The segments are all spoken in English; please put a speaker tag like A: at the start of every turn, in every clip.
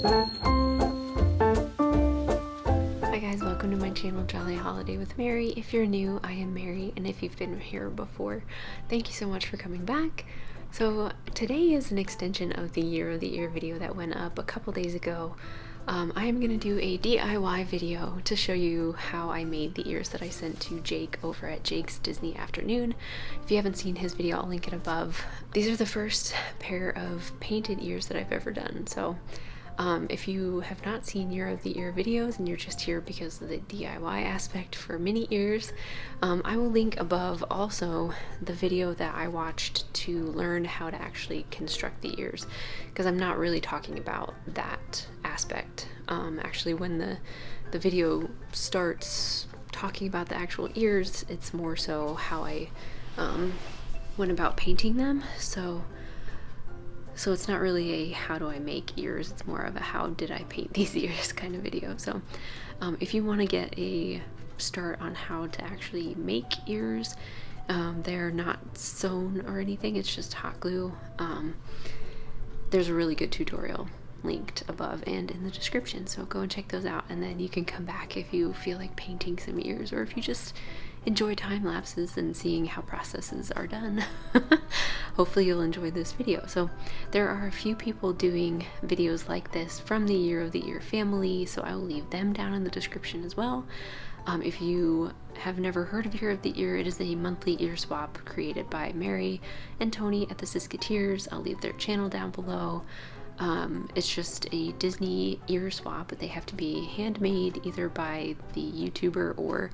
A: Hi guys, welcome to my channel Jolly Holiday with Mary. If you're new, I am Mary, and if you've been here before, thank you so much for coming back. So today is an extension of the Year of the Ear video that went up a couple days ago. I am going to do a DIY video to show you how I made the ears that I sent to Jake over at Jake's Disney Afternoon. If you haven't seen his video, I'll link it above. These are the first pair of painted ears that I've ever done. So if you have not seen Year of the Ear videos and you're just here because of the DIY aspect for mini ears, I will link above also the video that I watched to learn how to actually construct the ears, because I'm not really talking about that aspect. Actually, when the video starts talking about the actual ears, it's more so how I went about painting them. So it's not really a how do I make ears, it's more of a how did I paint these ears kind of video. So if you want to get a start on how to actually make ears, they're not sewn or anything, it's just hot glue. There's a really good tutorial linked above and in the description, so go and check those out, and then you can come back if you feel like painting some ears, or if you just enjoy time lapses and seeing how processes are done. Hopefully you'll enjoy this video. So there are a few people doing videos like this from the Year of the Ear family, so I will leave them down in the description as well. If you have never heard of Year of the Ear, it is a monthly ear swap created by Mary and Tony at the SisketEars. I'll leave their channel down below. It's just a Disney ear swap, but they have to be handmade either by the YouTuber or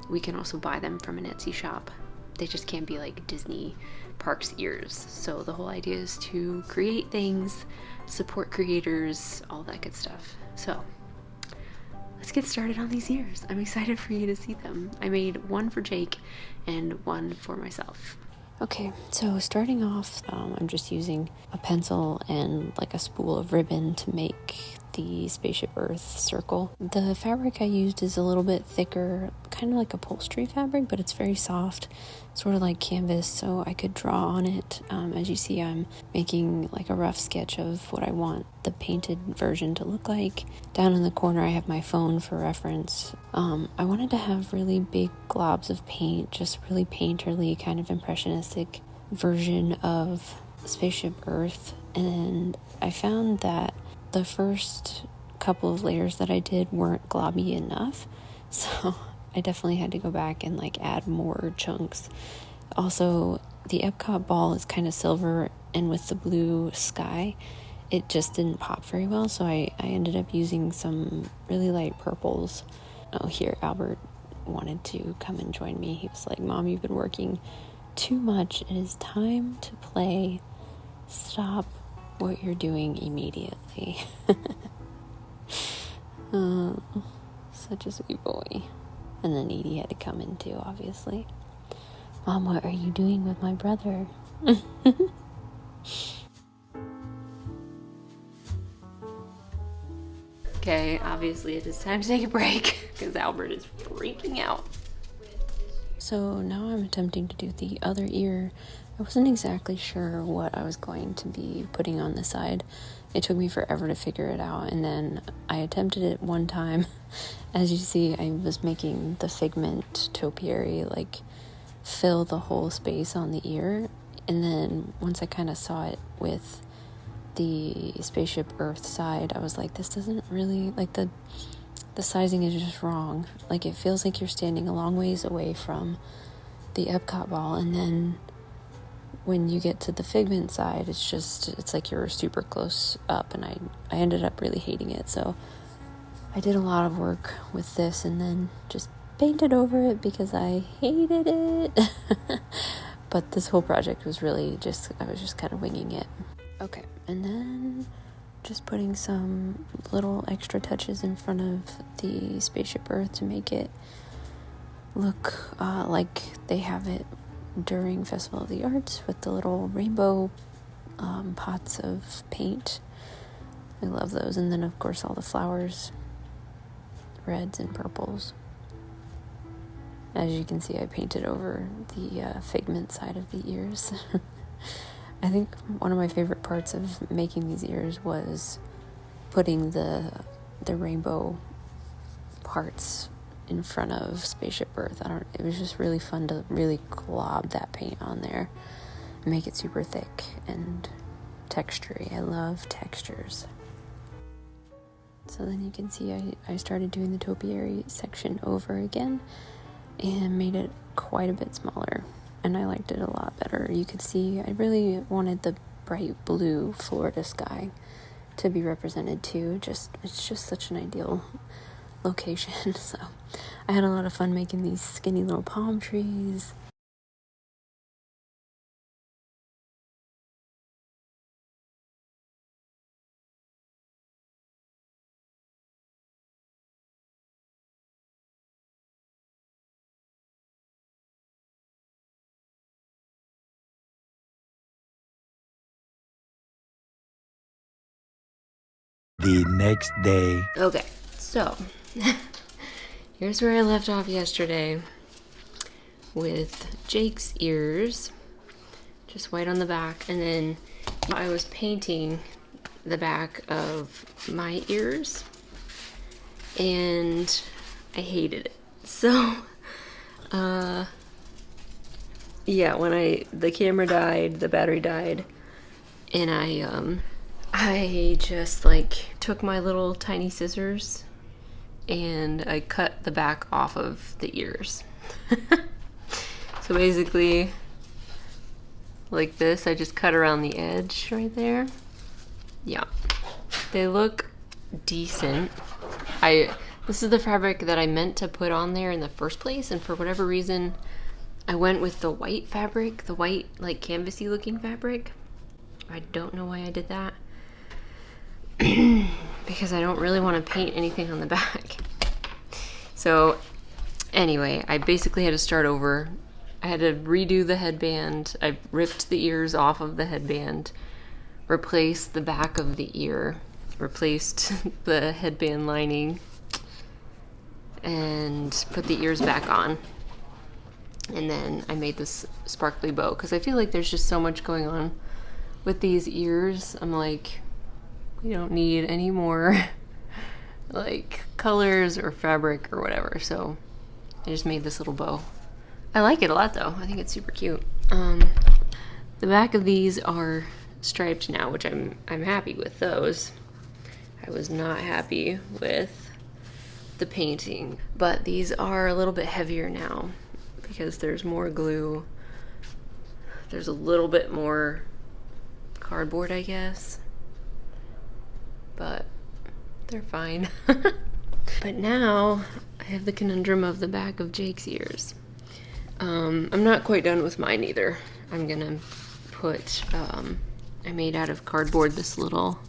A: we can also buy them from an Etsy shop. They just can't be like Disney Parks ears. So the whole idea is to create things, support creators, all that good stuff. So let's get started on these ears. I'm excited for you to see them. I made one for Jake and one for myself. Okay, so starting off, I'm just using a pencil and like a spool of ribbon to make the Spaceship Earth circle. The fabric I used is a little bit thicker, kind of like upholstery fabric, but it's very soft, sort of like canvas, so I could draw on it. As you see, I'm making like a rough sketch of what I want the painted version to look like. Down in the corner I have my phone for reference. I wanted to have really big globs of paint, just really painterly, kind of impressionistic version of Spaceship Earth, and I found that the first couple of layers that I did weren't globby enough, so I definitely had to go back and like add more chunks. Also, the Epcot ball is kind of silver, and with the blue sky it just didn't pop very well, so I ended up using some really light purples. Oh, here Albert wanted to come and join me. He was like, "Mom, you've been working too much. It is time to play. Stop what you're doing immediately." Such a sweet boy. And then Edie had to come in too, obviously. "Mom, what are you doing with my brother?" Okay, obviously it is time to take a break because Albert is freaking out. So now I'm attempting to do the other ear. I wasn't exactly sure what I was going to be putting on the side. It took me forever to figure it out, and then I attempted it one time. As you see, I was making the figment topiary like fill the whole space on the ear, and then once I kind of saw it with the Spaceship Earth side, I was like, this doesn't really, like, the sizing is just wrong. Like, it feels like you're standing a long ways away from the Epcot ball, and then when you get to the figment side, it's like you're super close up, and I ended up really hating it. So I did a lot of work with this and then just painted over it because I hated it. But this whole project was really I was just kind of winging it. Okay, and then just putting some little extra touches in front of the Spaceship Earth to make it look like they have it during Festival of the Arts with the little rainbow pots of paint. I love those. And then of course all the flowers, reds and purples. As you can see, I painted over the figment side of the ears. I think one of my favorite parts of making these ears was putting the rainbow parts in front of Spaceship Earth. It was just really fun to really glob that paint on there and make it super thick and textury. I love textures. So then you can see I started doing the topiary section over again and made it quite a bit smaller, and I liked it a lot better. You could see I really wanted the bright blue Florida sky to be represented too. It's just such an ideal location. So I had a lot of fun making these skinny little palm trees.
B: The next day.
A: Okay, so here's where I left off yesterday with Jake's ears, just white on the back, and then I was painting the back of my ears, and I hated it. So, yeah, when the camera died, the battery died, and I just like took my little tiny scissors and I cut the back off of the ears. So basically, like this, I just cut around the edge right there. Yeah, they look decent. This is the fabric that I meant to put on there in the first place, and for whatever reason, I went with the white fabric, the white like canvasy looking fabric. I don't know why I did that. Because I don't really want to paint anything on the back. So anyway, I basically had to start over. I had to redo the headband. I ripped the ears off of the headband, replaced the back of the ear, replaced the headband lining, and put the ears back on. And then I made this sparkly bow because I feel like there's just so much going on with these ears. I'm like, we don't need any more like colors or fabric or whatever. So I just made this little bow. I like it a lot though. I think it's super cute. The back of these are striped now, which I'm happy with those. I was not happy with the painting, but these are a little bit heavier now because there's more glue. There's a little bit more cardboard, I guess. But they're fine. But now I have the conundrum of the back of Jake's ears. I'm not quite done with mine either. I'm gonna put, I made out of cardboard this little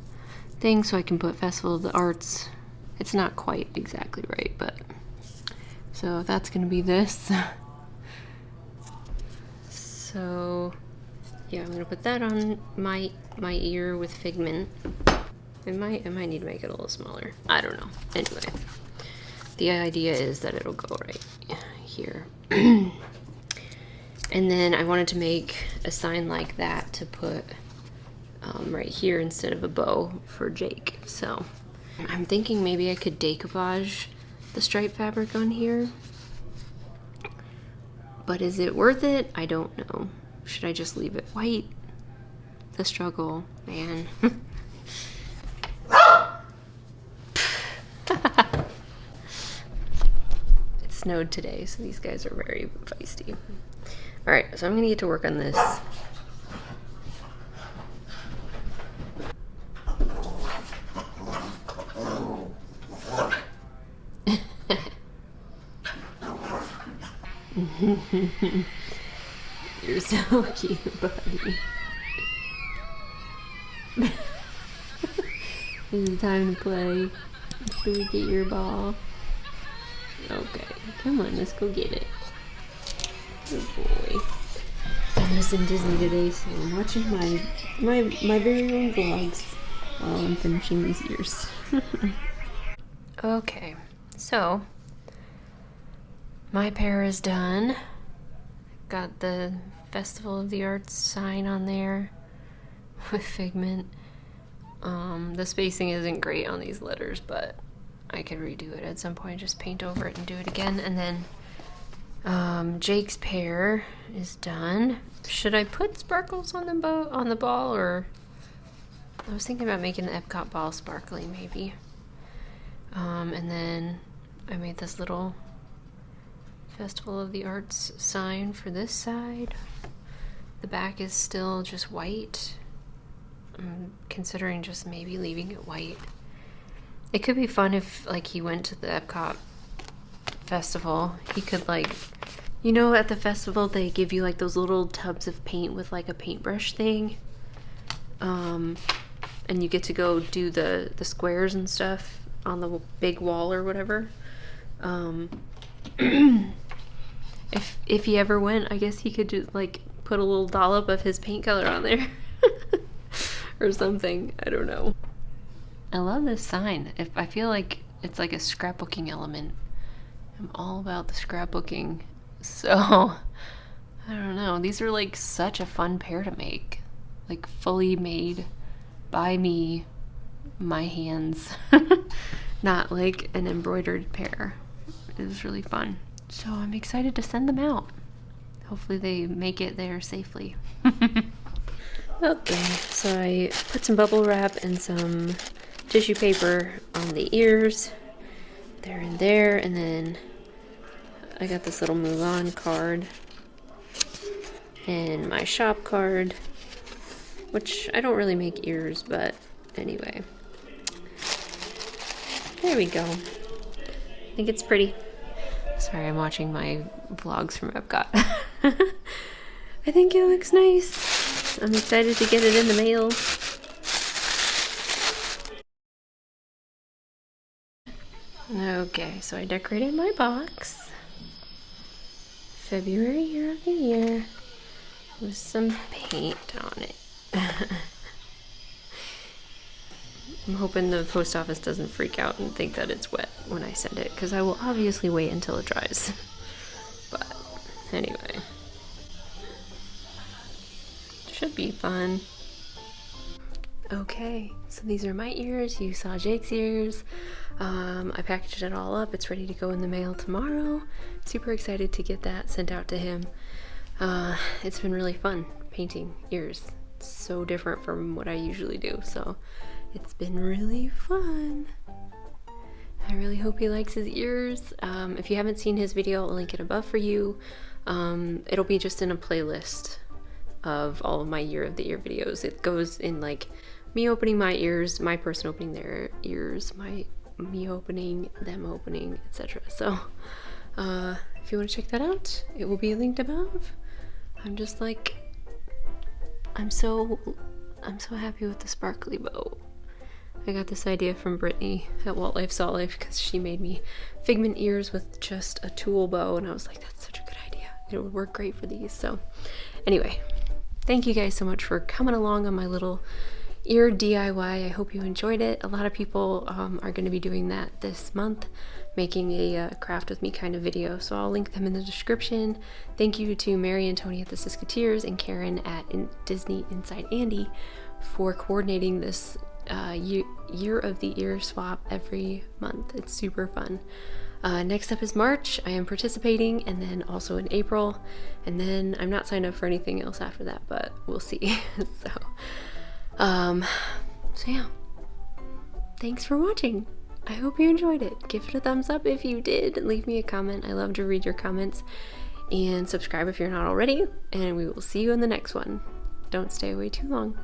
A: thing so I can put Festival of the Arts. It's not quite exactly right, but so that's gonna be this. So yeah, I'm gonna put that on my ear with Figment. I might need to make it a little smaller. I don't know. Anyway, the idea is that it'll go right here. And then I wanted to make a sign like that to put right here instead of a bow for Jake. So I'm thinking maybe I could decoupage the stripe fabric on here. But is it worth it? I don't know. Should I just leave it white? The struggle, man. It snowed today, so these guys are very feisty. Alright, so I'm gonna get to work on this. You're so cute, buddy. Is it time to play? Let's go get your ball. Okay, come on, let's go get it. Good boy. I'm missing Disney today, so I'm watching my very own vlogs while I'm finishing these ears. Okay, so my pair is done. Got the Festival of the Arts sign on there with Figment. The spacing isn't great on these letters, but I could redo it at some point, just paint over it and do it again. And then Jake's pear is done. Should I put sparkles on the ball, or I was thinking about making the Epcot ball sparkly maybe. And then I made this little Festival of the Arts sign for this side. The back is still just white. I'm considering just maybe leaving it white. It could be fun if like he went to the Epcot festival. He could like, you know, at the festival they give you like those little tubs of paint with like a paintbrush thing. And you get to go do the squares and stuff on the big wall or whatever. If he ever went, I guess he could just like put a little dollop of his paint color on there. Or something. I don't know. I love this sign. I feel like it's like a scrapbooking element. I'm all about the scrapbooking. So, I don't know. These are like such a fun pair to make. Like fully made by me, my hands. Not like an embroidered pair. It was really fun. So I'm excited to send them out. Hopefully they make it there safely. Okay, so I put some bubble wrap and some tissue paper on the ears. There and there, and then I got this little Mulan card and my shop card, which I don't really make ears, but anyway. There we go. I think it's pretty. Sorry, I'm watching my vlogs from Epcot. I think it looks nice. I'm excited to get it in the mail. Okay, so I decorated my box. February, year of the year, with some paint on it. I'm hoping the post office doesn't freak out and think that it's wet when I send it, because I will obviously wait until it dries. But anyway. Should be fun. Okay, so these are my ears. You saw Jake's ears. I packaged it all up. It's ready to go in the mail tomorrow. Super excited to get that sent out to him. It's been really fun painting ears. It's so different from what I usually do, so it's been really fun. I really hope he likes his ears. If you haven't seen his video, I'll link it above for you. It'll be just in a playlist of all of my year of the year videos. It goes in like me opening my ears, my person opening their ears, me opening, them opening, etc. So if you want to check that out, it will be linked above. I'm just like, I'm so happy with the sparkly bow. I got this idea from Brittany at Walt Life Salt Life because she made me figment ears with just a tulle bow, and I was like, that's such a good idea. It would work great for these. So anyway, thank you guys so much for coming along on my little ear DIY. I hope you enjoyed it. A lot of people are going to be doing that this month, making a craft with me kind of video, so I'll link them in the description. Thank you to Mary and Tony at the SisketEars and Karen at Disney Inside Andy for coordinating this year of the ear swap every month. It's super fun. Next up is March. I am participating, and then also in April, and then I'm not signed up for anything else after that, but we'll see. So yeah, thanks for watching. I hope you enjoyed it. Give it a thumbs up if you did. Leave me a comment. I love to read your comments, and subscribe if you're not already, and we will see you in the next one. Don't stay away too long.